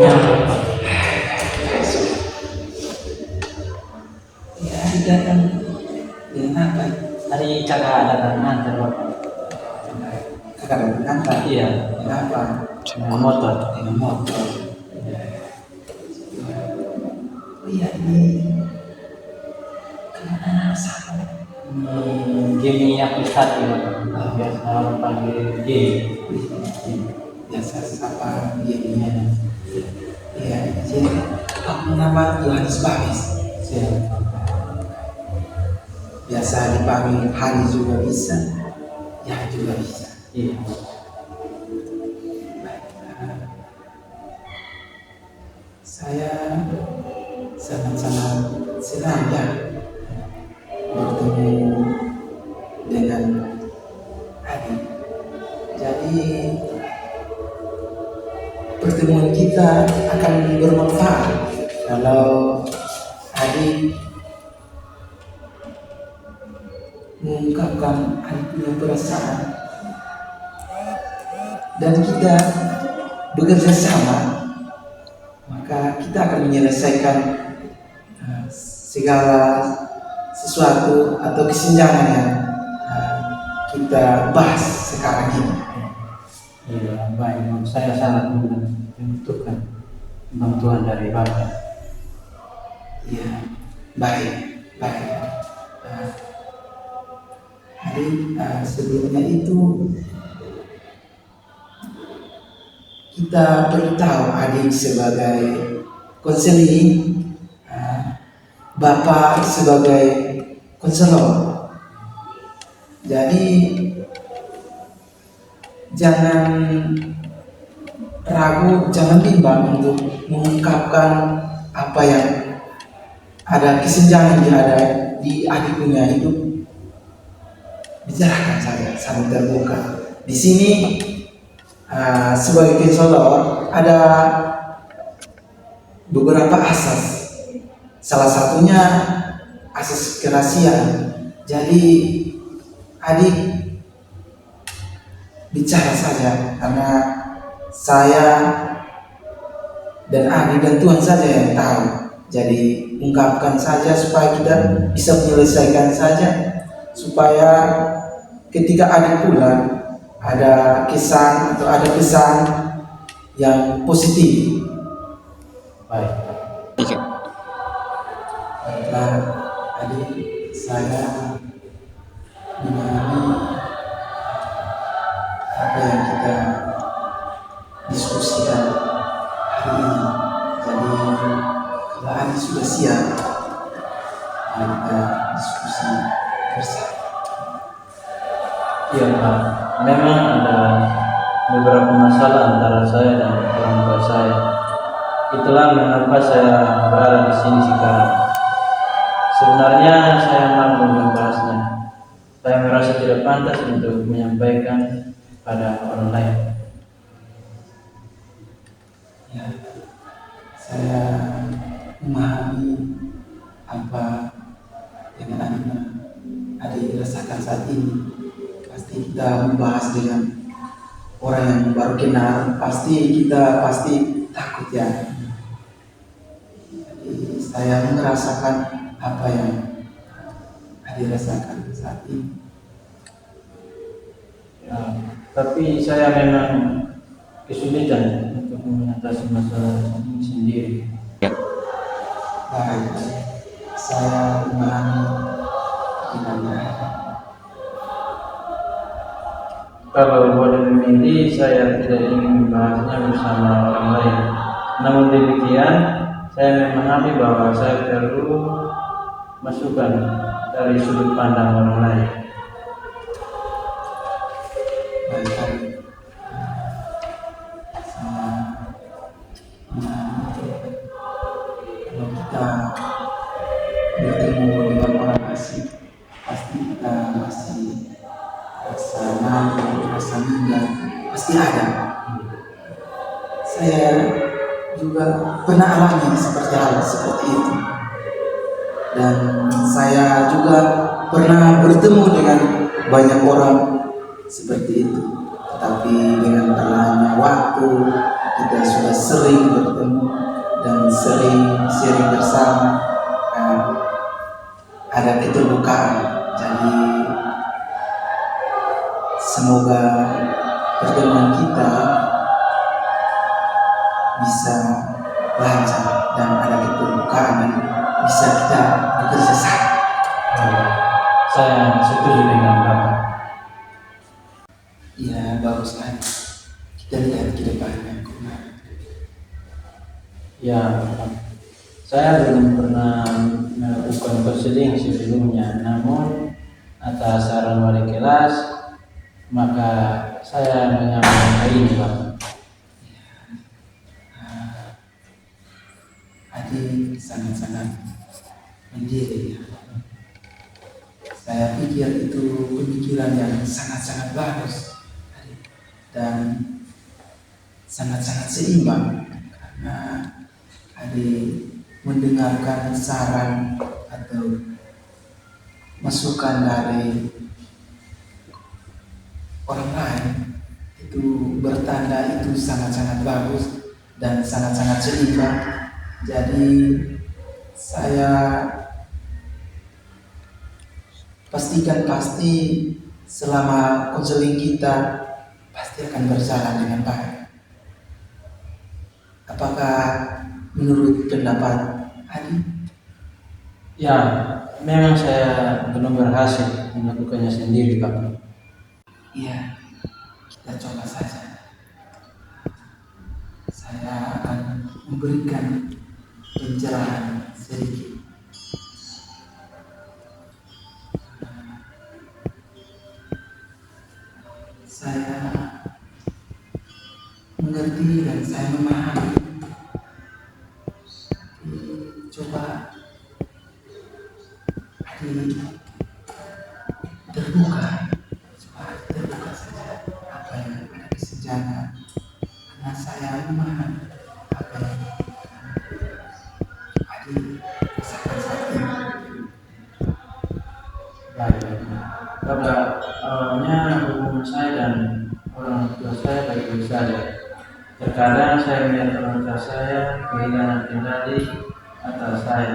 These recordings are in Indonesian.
Ya, Ya, hari datang dengan apa? hari kakak datang antar bapak. Kakak datang apa? Iya, Dengan apa? dengan motor. Dengan motor. Oh iya, ini kemana sana? Gini aku start gitu. Biasa orang panggil gini. Biasa sapa dia ini. Iya, Iya, jadi aku nama Yohanes Babis. siap. Biasa dipanggil Hani juga bisa, ya juga bisa. Iya. Saya sangat-sangat senang ya bertemu dengan Adi. Jadi pertemuan kita akan bermanfaat kalau Adi mengungkapkan Adi punya perasaan dan kita bekerja sama, maka kita akan menyelesaikan segala sesuatu atau kesenjangan yang kita bahas sekarang ini. Iya, baik. Saya sangat membutuhkan bantuan dari bapak. Ya, baik, baik. Jadi sebelumnya itu kita beritahu adik sebagai konseling, bapak sebagai konselor. Jadi jangan ragu, jangan bimbang untuk mengungkapkan apa yang ada kesenjangan yang ada di adik punya hidup. Bicarakan saja sambil terbuka. Di sini sebagai konselor ada beberapa asas. Salah satunya asas kerahasiaan. Jadi adik bicara saja karena saya dan adik dan Tuhan saja yang tahu. Jadi ungkapkan saja supaya kita bisa menyelesaikan saja, supaya ketika adik pulang ada kesan atau ada pesan yang positif. Baik. Baiklah adik, saya memahami apa yang kita diskusikan hari ini. Jadi kalau adik sudah siap, mari kita diskusi bersama. Iya, Pak. Memang ada beberapa masalah antara saya dan orang tua saya. Itulah mengapa saya berada di sini sekarang. Sebenarnya saya malu membahasnya. Saya merasa tidak pantas untuk menyampaikan pada orang lain. Ya, saya memahami apa yang adik rasakan saat ini. Pasti kita membahas dengan orang yang baru kenal, pasti takut ya. Jadi saya merasakan apa yang adik rasakan saat ini. Ya, tapi saya memang kesulitan untuk mengatasi masalah ini sendiri. Baik, saya memahami gimana. Kalau boleh memilih, saya tidak ingin membahasnya bersama orang lain. Namun demikian, saya memahami bahwa saya perlu masukan dari sudut pandang orang lain. Baik, saya memahami kalau kita bertemu dengan orang asing, pasti kita masih rasa malu, rasa minder, pasti ada. Saya juga pernah alami seperti hal seperti itu, dan saya juga pernah bertemu dengan banyak orang seperti itu. Tetapi dengan berlalunya waktu, kita sudah sering bertemu dan sering sharing bersama, ada keterbukaan. Jadi semoga pertemuan kita bisa lancar dan ada keterbukaan dan bisa kita bekerja sama. Saya setuju dengan Bapak. Ya, bagus lagi. Kita lihat ke depannya. Ya, Bapak. Saya belum pernah melakukan konseling sebelumnya, namun atas saran wali kelas, maka saya mengambil hal ini, Pak. Adik sangat-sangat mandiri ya. Saya pikir itu pemikiran yang sangat-sangat bagus dan sangat-sangat seimbang, karena adik mendengarkan saran atau masukan dari orang lain itu bertanda itu sangat-sangat bagus dan sangat-sangat seimbang. Jadi saya pasti selama konseling kita pasti akan berjalan dengan baik. Apakah menurut pendapat Adi? Ya, memang saya belum berhasil melakukannya sendiri, Pak. Iya, kita coba saja. Saya akan memberikan pencerahan sedikit. Saya mengerti dan saya memahami. Coba terbuka, terbuka saja apa yang ada di sejarah, karena saya memahami apa yang ada rasakan saat ini. Baik, Bapak. Awalnya hubungan saya dan orang tua saya baik-baik saja. Terkadang saya melihat orang tua saya kehilangan kendali atas saya.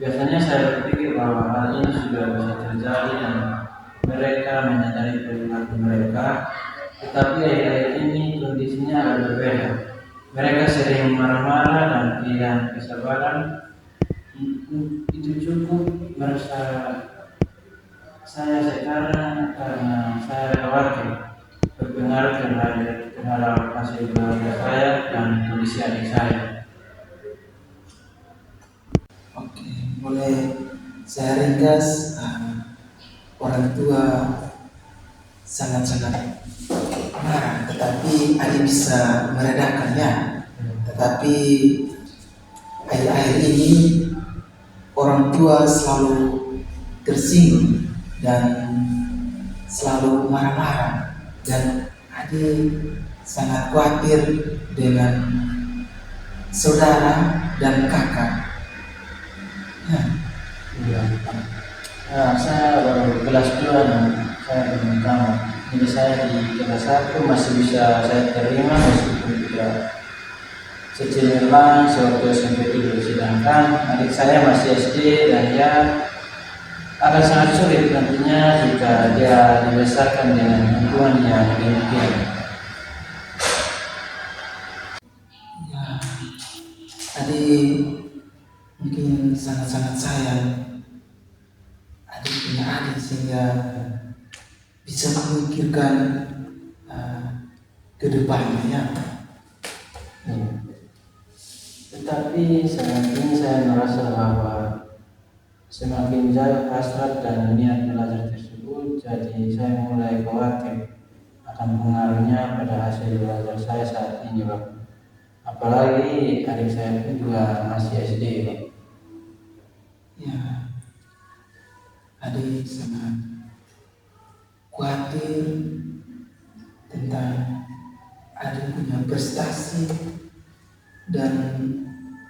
Biasanya saya berpikir bahwa hal ini sudah bisa terjadi dan mereka menyadari perilaku mereka. Tetapi akhir-akhir ini kondisinya agak berbeda. Mereka sering marah-marah dan kehilangan kesabaran. Itu cukup merasa saya sekarang karena saya khawatir berpengaruh terhadap hasil keluarga saya dan kondisi adik saya. Oke, boleh saya ringkas. Orang tua sangat-sangat marah, tetapi Adi bisa meredakannya. Tetapi akhir-akhir ini orang tua selalu tersinggung dan selalu marah-marah, dan Adi sangat khawatir dengan saudara dan kakak. Saya baru kelas 2 dan saya belum tahu. Jadi saya di kelas 1 masih bisa saya terima meskipun tidak secemerlang sewaktu SMP dulu. Sedangkan adik saya masih SD dan dia akan sangat sulit nantinya jika dia dibesarkan dengan lingkungan yang demikian. Ya, Adi mungkin sangat-sangat sayang adik punya adik sehingga bisa memikirkan ke depannya ya. Tetapi saat ini saya merasa bahwa semakin jauh hasrat dan niat belajar tersebut, jadi saya mulai khawatir akan pengaruhnya pada hasil belajar saya saat ini, Pak. Apalagi adik saya pun juga masih SD, Pak. Ya, adik sangat khawatir tentang adik punya prestasi dan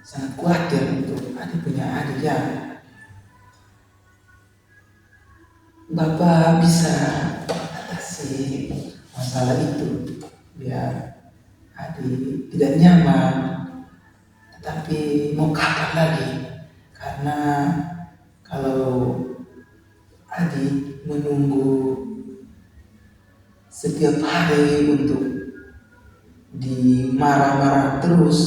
sangat khawatir untuk adik punya adik ya. Bapak bisa atasi masalah itu biar Adi tidak nyaman, tetapi mau kapan lagi? Karena kalau Adi menunggu setiap hari untuk dimarah-marah terus,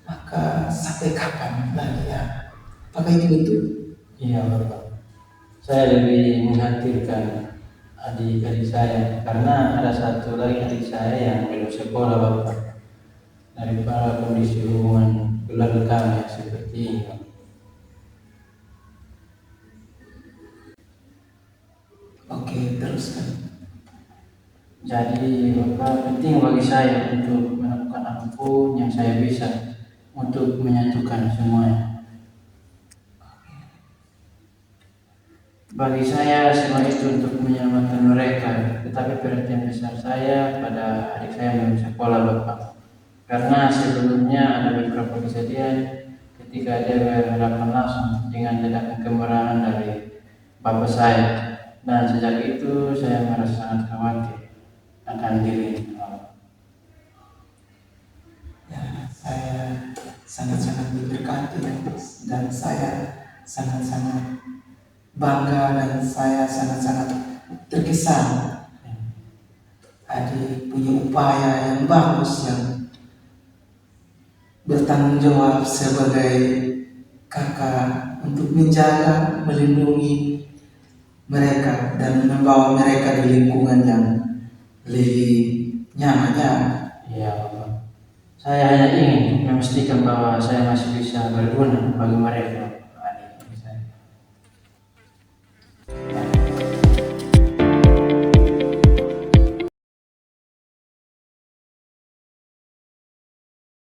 maka sampai kapan lagi ya? Apakah itu betul? Iya Bapak, saya lebih mengkhawatirkan adik-adik saya karena ada satu lagi adik saya yang belum sekolah Bapak. Daripada kondisi hubungan keluarga kami yang seperti ini. Oke, teruskan. Jadi Bapak, penting bagi saya untuk melakukan apapun yang saya bisa untuk menyatukan semuanya. Bagi saya semua itu untuk menyelamatkan mereka, tetapi perhatian besar saya pada adik saya yang belum sekolah Bapak. Karena sebelumnya ada beberapa kejadian ketika dia berhadapan langsung dengan tindakan kemarahan dari bapak saya, dan sejak itu saya merasa sangat khawatir akan diri. Ya, saya sangat-sangat diberkati dan saya sangat-sangat bangga dan saya sangat-sangat terkesan. Adi punya upaya yang bagus, yang bertanggung jawab sebagai kakak untuk menjaga, melindungi mereka dan membawa mereka di lingkungan yang lebih nyaman. Iya Bapak. Saya hanya ingin memastikan bahwa saya masih bisa berguna bagi mereka.